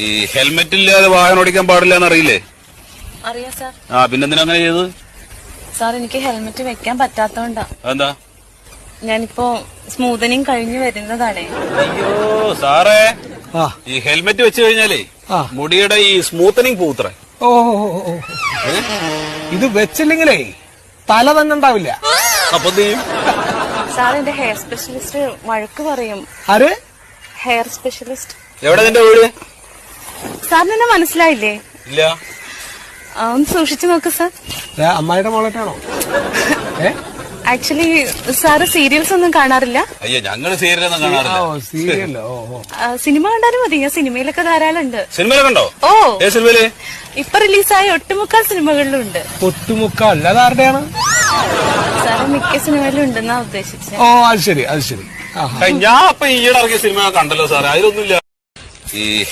ഈ ഹെൽമെറ്റ് ഇല്ലാതെ വാഹനം ഓടിക്കാൻ പാടില്ല എന്നറിയില്ലേ? അറിയാം സാർ. പിന്നെന്തിനാ അങ്ങനെ ചെയ്തത്? സാർ എനിക്ക് ഹെൽമെറ്റ് വെക്കാൻ പറ്റാത്തോണ്ടാ. എന്താ? ഞാനിപ്പോ സ്മൂതനിങ് കഴിഞ്ഞു വരുന്നതാണേ. അയ്യോ സാറേ, ഈ ഹെൽമെറ്റ് വെച്ച് കഴിഞ്ഞാലേ മുടിയുടെ ഈ സ്മൂത്തനിങ് പോത്രേ. ഓ ഇത് വെച്ചില്ലെങ്കിലേ തല തന്നെ ഉണ്ടാവില്ല. അപ്പൊ സാർ എന്റെ ഹെയർ സ്പെഷ്യലിസ്റ്റ് വഴക്ക് പറയും. ആര്? Hair specialist. എവിടെ നിന്റെ വീട്? സാറിന് എന്നെ മനസ്സിലായില്ലേ? ഇല്ല. ഒന്ന് സൂക്ഷിച്ചു നോക്ക് സാർ. അമ്മായിയുടെ മോളായിട്ടാണോ? ആക്ച്വലി സാറ് സീരിയൽസ് ഒന്നും കാണാറില്ല? അയ്യോ, ഞങ്ങള് സീരിയലൊന്നും കാണാറില്ല. സീരിയല്ലോ? സിനിമ കണ്ടാലും മതി, ഞാൻ സിനിമയിലൊക്കെ ധാരാളം ഉണ്ട്. സിനിമയിലൊക്കെ ഉണ്ടോ? ഓ, സിനിമയില് ഇപ്പൊ റിലീസായ ഒട്ടുമുക്കാൽ സിനിമകളിലും ഉണ്ട്. ഒട്ടുമുക്കാൽ അല്ലാതെ ആരുടെയാണ്? സാറ് മിക്ക സിനിമയിലും ഉണ്ടെന്നാ ഉദ്ദേശിച്ചത്. ഓ അത് ശരി, അത് ശരി. ഞാൻ ഇപ്പൊ ഈയിടെ ഇറങ്ങിയ സിനിമ കണ്ടല്ലോ സാറേ, അതിലൊന്നുമില്ല. ഈ